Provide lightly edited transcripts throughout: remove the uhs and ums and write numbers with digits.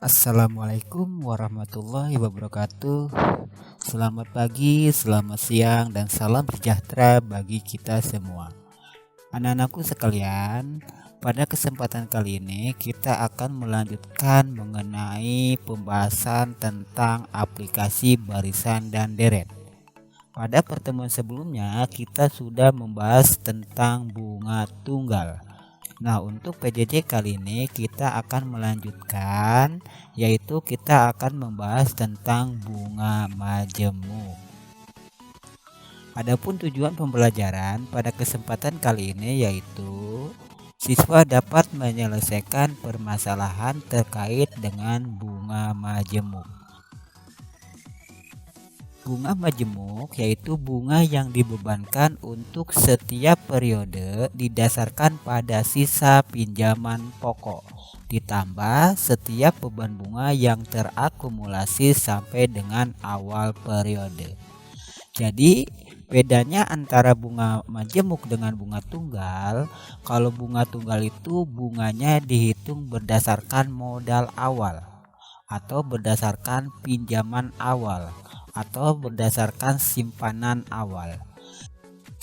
Assalamualaikum warahmatullahi wabarakatuh. Selamat pagi, selamat siang, dan salam sejahtera bagi kita semua. Anak-anakku sekalian, pada kesempatan kali ini kita akan melanjutkan mengenai pembahasan tentang aplikasi barisan dan deret. Pada pertemuan sebelumnya kita sudah membahas tentang bunga tunggal. Nah, untuk PJJ kali ini kita akan melanjutkan, yaitu kita akan membahas tentang bunga majemuk. Adapun tujuan pembelajaran pada kesempatan kali ini yaitu siswa dapat menyelesaikan permasalahan terkait dengan bunga majemuk. Bunga majemuk yaitu bunga yang dibebankan untuk setiap periode didasarkan pada sisa pinjaman pokok, ditambah setiap beban bunga yang terakumulasi sampai dengan awal periode. Jadi bedanya antara bunga majemuk dengan bunga tunggal, kalau bunga tunggal itu bunganya dihitung berdasarkan modal awal atau berdasarkan pinjaman awal atau berdasarkan simpanan awal.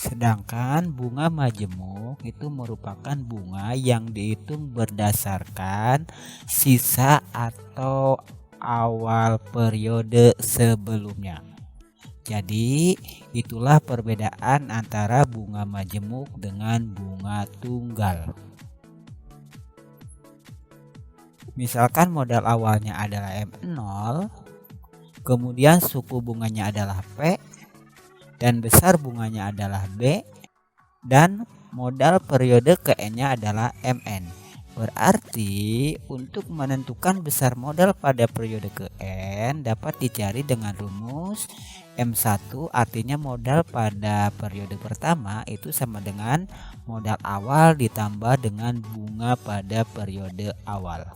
Sedangkan bunga majemuk itu merupakan bunga yang dihitung berdasarkan sisa atau awal periode sebelumnya. Jadi itulah perbedaan antara bunga majemuk dengan bunga tunggal. Misalkan modal awalnya adalah M0, kemudian suku bunganya adalah P, dan besar bunganya adalah B, dan modal periode ke N-nya adalah MN. Berarti untuk menentukan besar modal pada periode ke N dapat dicari dengan rumus M1, artinya modal pada periode pertama itu sama dengan modal awal ditambah dengan bunga pada periode awal.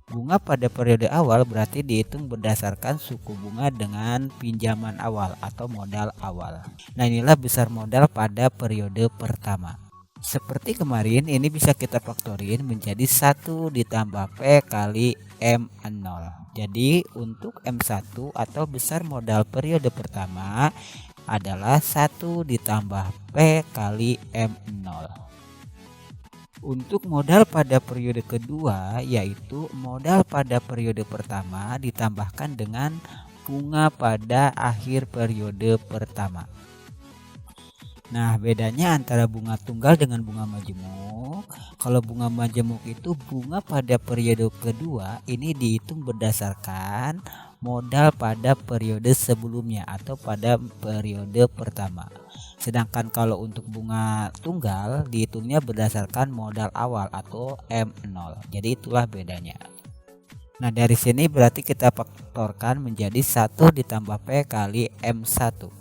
Bunga pada periode awal berarti dihitung berdasarkan suku bunga dengan pinjaman awal atau modal awal. Nah, inilah besar modal pada periode pertama. Seperti kemarin, ini bisa kita faktorin menjadi 1 ditambah P kali M0. Jadi untuk M1 atau besar modal periode pertama adalah 1 ditambah P kali M0. Untuk modal pada periode kedua yaitu modal pada periode pertama ditambahkan dengan bunga pada akhir periode pertama. Nah, bedanya antara bunga tunggal dengan bunga majemuk. Kalau bunga majemuk itu bunga pada periode kedua ini dihitung berdasarkan modal pada periode sebelumnya atau pada periode pertama. Sedangkan kalau untuk bunga tunggal dihitungnya berdasarkan modal awal atau M0. Jadi itulah bedanya. Nah, dari sini berarti kita faktorkan menjadi 1 ditambah P kali M1.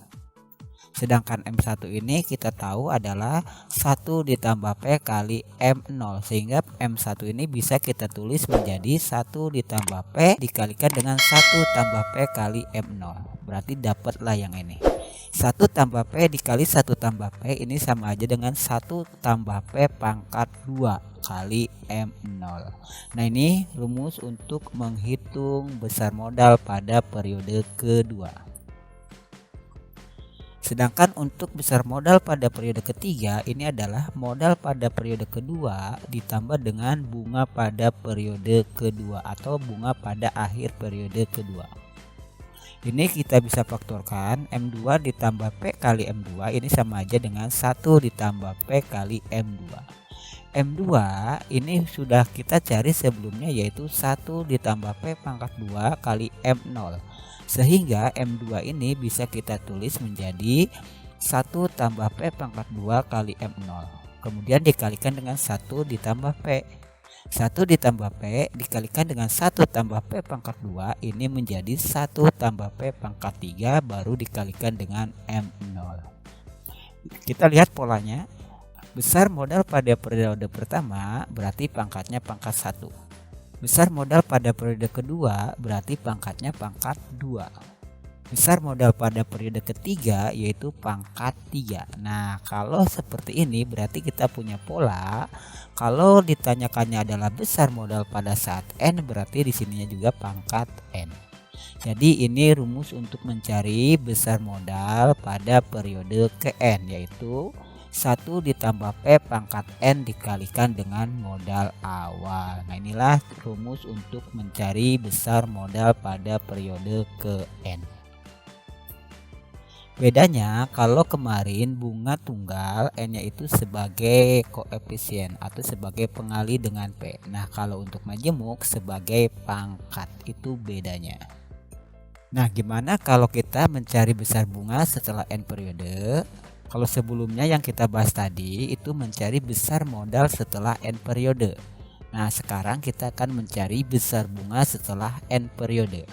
Sedangkan M1 ini kita tahu adalah 1 ditambah P kali M0, sehingga M1 ini bisa kita tulis menjadi 1 ditambah P dikalikan dengan 1 tambah P kali M0. Berarti dapatlah yang ini. 1 tambah P dikali 1 tambah P ini sama aja dengan 1 tambah P pangkat 2 kali M0. Nah, ini rumus untuk menghitung besar modal pada periode kedua. Sedangkan untuk besar modal pada periode ketiga ini adalah modal pada periode kedua ditambah dengan bunga pada periode kedua atau bunga pada akhir periode kedua. Ini kita bisa faktorkan M2 ditambah P kali M2 ini sama aja dengan 1 ditambah P kali M2. M2 ini sudah kita cari sebelumnya yaitu 1 ditambah P pangkat 2 kali M0. Sehingga M2 ini bisa kita tulis menjadi 1 tambah P pangkat 2 kali M0. Kemudian dikalikan dengan 1 ditambah P. 1 ditambah P dikalikan dengan 1 tambah P pangkat 2 ini menjadi 1 tambah P pangkat 3 baru dikalikan dengan M0. Kita lihat polanya. Besar modal pada periode pertama berarti pangkatnya pangkat 1. Besar modal pada periode kedua berarti pangkatnya pangkat 2. Besar modal pada periode ketiga yaitu pangkat 3. Nah, kalau seperti ini berarti kita punya pola. Kalau ditanyakannya adalah besar modal pada saat N, berarti di sininya juga pangkat N. Jadi ini rumus untuk mencari besar modal pada periode ke N, yaitu 1 ditambah P pangkat N dikalikan dengan modal awal. Nah, inilah rumus untuk mencari besar modal pada periode ke N. Bedanya kalau kemarin bunga tunggal N-nya itu sebagai koefisien atau sebagai pengali dengan P. Nah, kalau untuk majemuk sebagai pangkat, itu bedanya. Nah, gimana kalau kita mencari besar bunga setelah N periode? Kalau sebelumnya yang kita bahas tadi itu mencari besar modal setelah N periode. Nah, sekarang kita akan mencari besar bunga setelah N periode.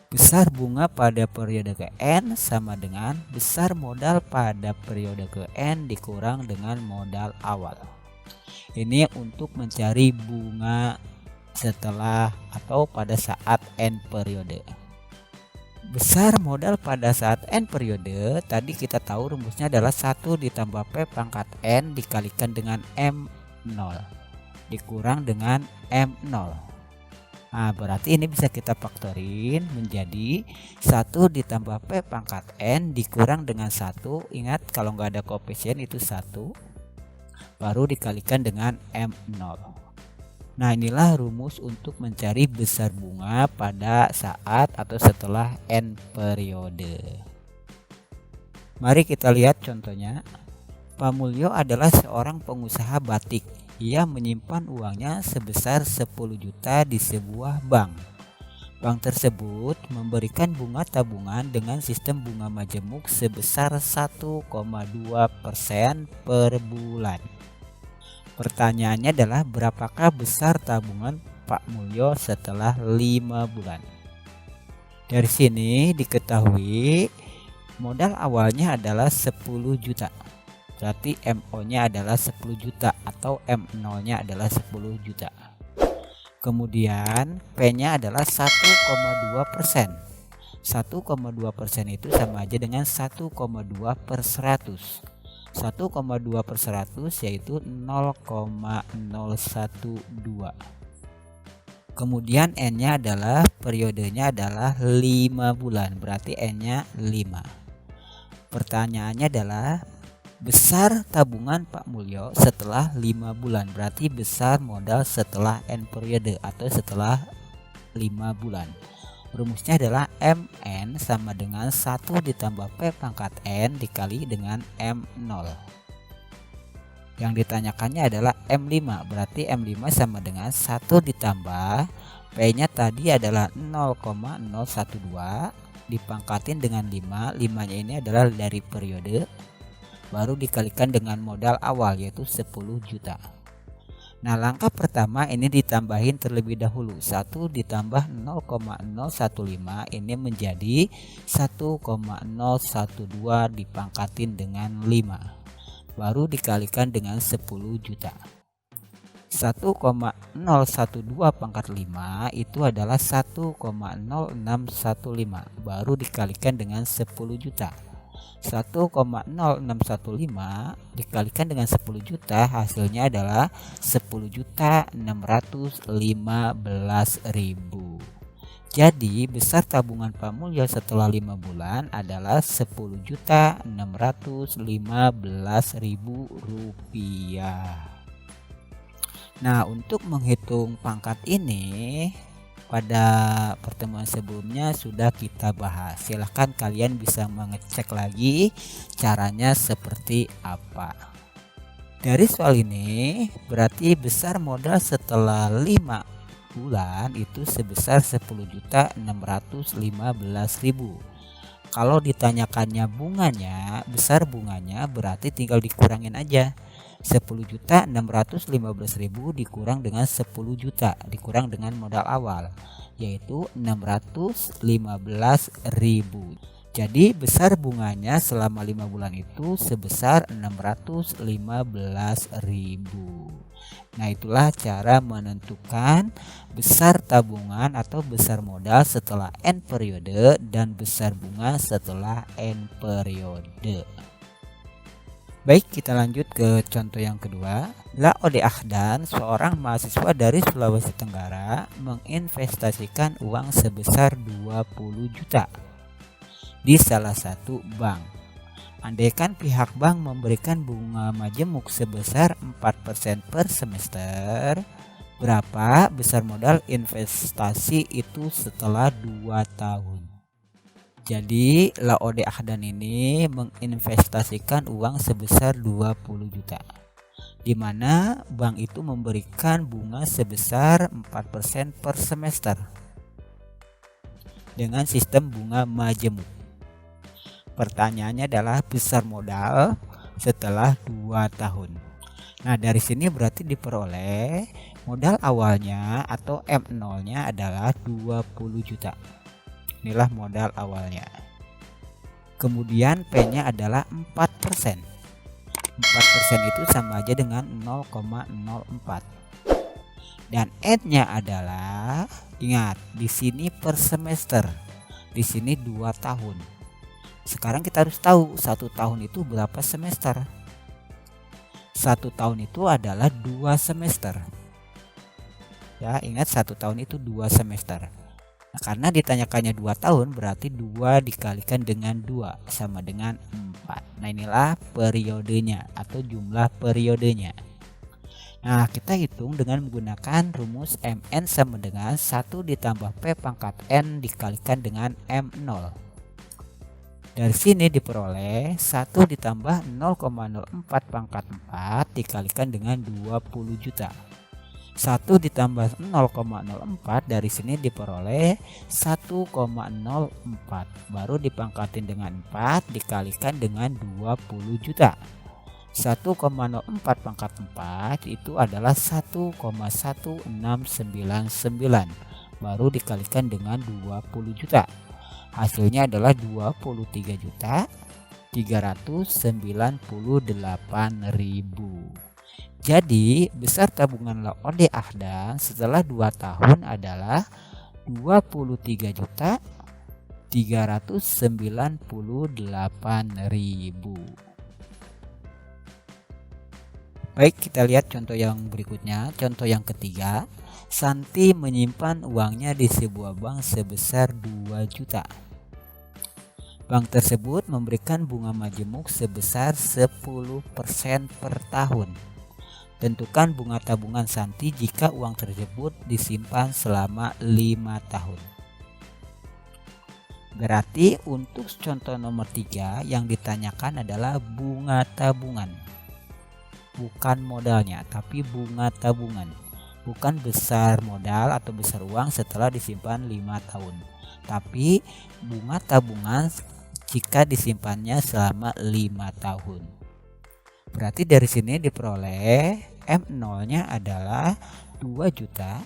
Besar bunga pada periode ke N sama dengan besar modal pada periode ke N dikurang dengan modal awal. Ini untuk mencari bunga setelah atau pada saat N periode. Besar modal pada saat N periode, tadi kita tahu rumusnya adalah 1 ditambah P pangkat N dikalikan dengan M0 dikurang dengan M0. Nah, berarti ini bisa kita faktorin menjadi 1 ditambah P pangkat N dikurang dengan 1. Ingat, kalau nggak ada koefisien itu 1. Baru dikalikan dengan M0. Nah, inilah rumus untuk mencari besar bunga pada saat atau setelah N periode. Mari kita lihat contohnya. Pak Mulyo adalah seorang pengusaha batik. Ia menyimpan uangnya sebesar 10 juta di sebuah bank. Bank tersebut memberikan bunga tabungan dengan sistem bunga majemuk sebesar 1,2% per bulan. Pertanyaannya adalah berapakah besar tabungan Pak Mulyo setelah 5 bulan? Dari sini diketahui modal awalnya adalah 10 juta. Berarti MO-nya adalah 10 juta atau M0-nya adalah 10 juta. Kemudian P-nya adalah 1,2%. 1,2% itu sama aja dengan 1,2 per 100. 1,2 per 100 yaitu 0,012. Kemudian N-nya adalah periodenya adalah 5 bulan. Berarti N-nya 5. Pertanyaannya adalah besar tabungan Pak Mulyo setelah 5 bulan, berarti besar modal setelah N periode atau setelah 5 bulan. Rumusnya adalah MN sama dengan 1 ditambah P pangkat N dikali dengan M0. Yang ditanyakannya adalah M5, berarti M5 sama dengan 1 ditambah P-nya tadi adalah 0,012 dipangkatin dengan 5. 5-nya ini adalah dari periode, baru dikalikan dengan modal awal yaitu 10 juta. Nah, langkah pertama ini ditambahin terlebih dahulu. 1 ditambah 0,015 ini menjadi 1,012 dipangkatin dengan 5. Baru dikalikan dengan 10 juta. 1,012 pangkat 5 itu adalah 1,0615 baru dikalikan dengan 10 juta. 1,0615 dikalikan dengan 10 juta hasilnya adalah 10.615.000. Jadi besar tabungan Pak Mulyo setelah 5 bulan adalah 10.615.000 rupiah. Nah, untuk menghitung pangkat ini pada pertemuan sebelumnya sudah kita bahas. Silahkan kalian bisa mengecek lagi caranya seperti apa. Dari soal ini berarti besar modal setelah 5 bulan itu sebesar 10.615.000. Kalau ditanyakannya bunganya, besar bunganya berarti tinggal dikurangin aja. 10.615.000 dikurang dengan 10 juta dikurang dengan modal awal yaitu 615.000. Jadi besar bunganya selama 5 bulan itu sebesar 615.000. Nah, itulah cara menentukan besar tabungan atau besar modal setelah N periode dan besar bunga setelah N periode. Baik, kita lanjut ke contoh yang kedua. Laode Ahdan, seorang mahasiswa dari Sulawesi Tenggara, menginvestasikan uang sebesar 20 juta di salah satu bank. Andaikan pihak bank memberikan bunga majemuk sebesar 4% per semester, berapa besar modal investasi itu setelah 2 tahun? Jadi Laode Ahdan ini menginvestasikan uang sebesar 20 juta, di mana bank itu memberikan bunga sebesar 4% per semester dengan sistem bunga majemuk. Pertanyaannya adalah besar modal setelah 2 tahun. Nah, dari sini berarti diperoleh modal awalnya atau M0-nya adalah 20 juta. Inilah modal awalnya. Kemudian P-nya adalah 4%. 4% itu sama aja dengan 0,04. Dan N-nya adalah, ingat, di sini per semester. Di sini 2 tahun. Sekarang kita harus tahu 1 tahun itu berapa semester. 1 tahun itu adalah 2 semester. Ya, ingat 1 tahun itu 2 semester. Nah, karena ditanyakannya 2 tahun berarti 2 dikalikan dengan 2 sama dengan 4. Nah, inilah periodenya atau jumlah periodenya. Nah, kita hitung dengan menggunakan rumus MN sama dengan 1 ditambah P pangkat N dikalikan dengan M0. Dari sini diperoleh 1 ditambah 0,04 pangkat 4 dikalikan dengan 20 juta. 1 ditambah 0,04 dari sini diperoleh 1,04. Baru dipangkatin dengan 4 dikalikan dengan 20 juta. 1,04 pangkat 4 itu adalah 1,1699. Baru dikalikan dengan 20 juta. Hasilnya adalah 23.398.000. Jadi besar tabungan Laode Ahdan setelah 2 tahun adalah 23.398.000. Baik, kita lihat contoh yang berikutnya. Contoh yang ketiga, Santi menyimpan uangnya di sebuah bank sebesar 2 juta. Bank tersebut memberikan bunga majemuk sebesar 10% per tahun. Tentukan bunga tabungan Santi jika uang tersebut disimpan selama 5 tahun. Berarti untuk contoh nomor 3 yang ditanyakan adalah bunga tabungan. Bukan modalnya, tapi bunga tabungan. Bukan besar modal atau besar uang setelah disimpan 5 tahun. Tapi bunga tabungan jika disimpannya selama 5 tahun. Berarti dari sini diperoleh M0-nya adalah 2 juta.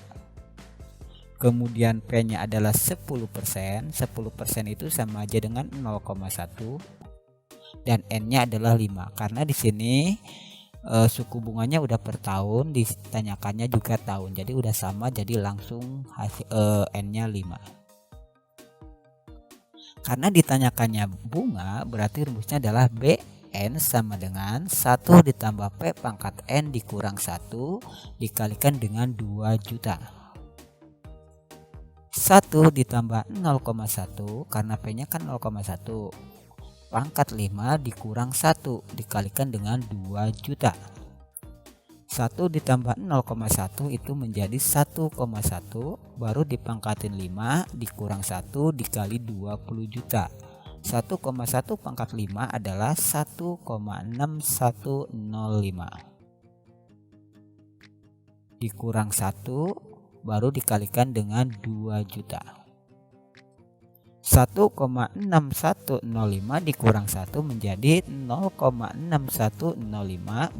Kemudian P-nya adalah 10%. 10% itu sama aja dengan 0,1. Dan N-nya adalah 5. Karena di sini suku bunganya udah per tahun, ditanyakannya juga tahun. Jadi udah sama, jadi langsung hasil N-nya 5. Karena ditanyakannya bunga, berarti rumusnya adalah BN sama dengan 1 ditambah P pangkat N dikurang 1 dikalikan dengan 2 juta. 1 ditambah 0,1 karena P-nya kan 0,1. Pangkat 5 dikurang 1 dikalikan dengan 2 juta. 1 ditambah 0,1 itu menjadi 1,1, baru dipangkatin 5 dikurang 1 dikali 20 juta. 1,1 pangkat 5 adalah 1,6105. Dikurang 1 baru dikalikan dengan 2 juta. 1,6105 dikurang 1 menjadi 0,6105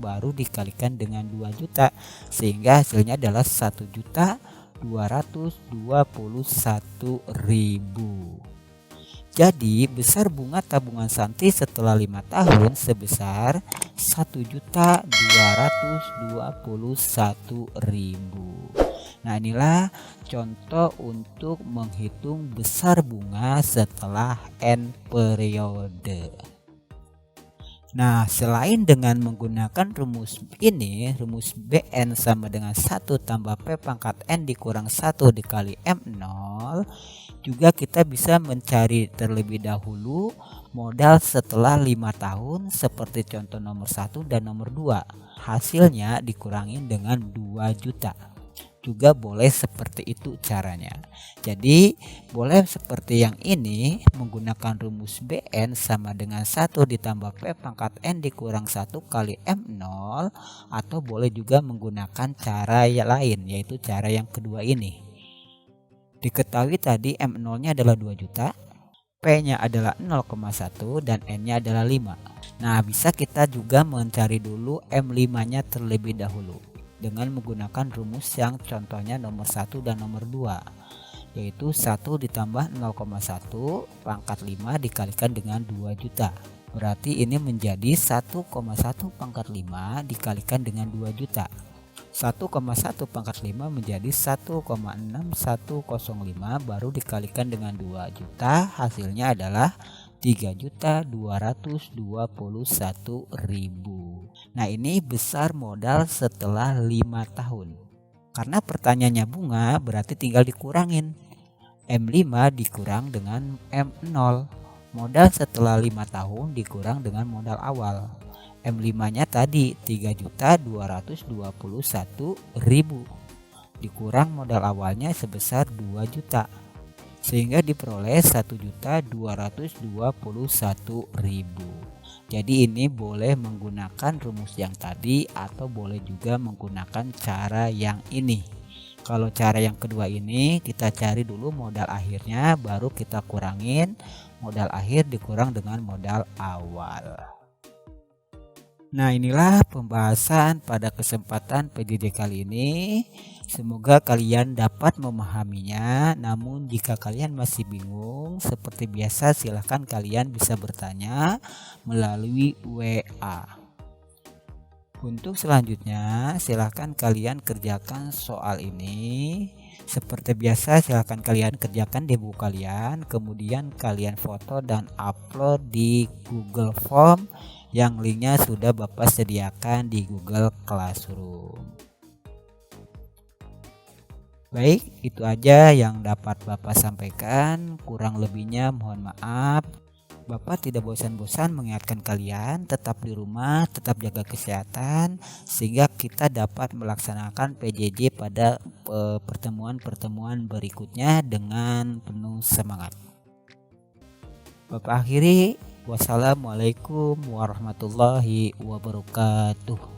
baru dikalikan dengan 2 juta sehingga hasilnya adalah 1.221.000. Jadi besar bunga tabungan Santi setelah 5 tahun sebesar 1.221.000. Nah, inilah contoh untuk menghitung besar bunga setelah N periode. Nah, selain dengan menggunakan rumus ini, rumus BN sama dengan 1 tambah P pangkat N dikurang 1 dikali M0, juga kita bisa mencari terlebih dahulu modal setelah 5 tahun seperti contoh nomor 1 dan nomor 2. Hasilnya dikurangin dengan 2 juta. Juga boleh seperti itu caranya. Jadi boleh seperti yang ini menggunakan rumus BN sama dengan 1 ditambah P pangkat N dikurang 1 kali M0, atau boleh juga menggunakan cara yang lain, yaitu cara yang kedua ini. Diketahui tadi M0 nya adalah 2 juta, P nya adalah 0,1 dan N nya adalah 5. Nah, bisa kita juga mencari dulu M5 nya terlebih dahulu dengan menggunakan rumus yang contohnya nomor 1 dan nomor 2, yaitu 1 ditambah 0,1 pangkat 5 dikalikan dengan 2 juta. Berarti ini menjadi 1,1 pangkat 5 dikalikan dengan 2 juta. 1,1 pangkat 5 menjadi 1,6105 baru dikalikan dengan 2 juta, hasilnya adalah 3.221.000. Nah, ini besar modal setelah 5 tahun. Karena pertanyaannya bunga, berarti tinggal dikurangin. M5 dikurang dengan M0. Modal setelah 5 tahun dikurang dengan modal awal. M5 nya tadi 3.221.000 dikurang modal awalnya sebesar 2 juta, sehingga diperoleh 1.221.000. Jadi ini boleh menggunakan rumus yang tadi atau boleh juga menggunakan cara yang ini. Kalau cara yang kedua ini kita cari dulu modal akhirnya, baru kita kurangin modal akhir dikurang dengan modal awal. Nah, inilah pembahasan pada kesempatan PJJ kali ini. Semoga kalian dapat memahaminya. Namun jika kalian masih bingung, seperti biasa silahkan kalian bisa bertanya melalui WA. Untuk selanjutnya silahkan kalian kerjakan soal ini. Seperti biasa silahkan kalian kerjakan di buku kalian, kemudian kalian foto dan upload di Google Form yang linknya sudah Bapak sediakan di Google Classroom. Baik, itu aja yang dapat Bapak sampaikan. Kurang lebihnya mohon maaf. Bapak tidak bosan-bosan mengingatkan kalian tetap di rumah, tetap jaga kesehatan, sehingga kita dapat melaksanakan PJJ pada pertemuan-pertemuan berikutnya dengan penuh semangat. Bapak akhiri, wassalamualaikum warahmatullahi wabarakatuh.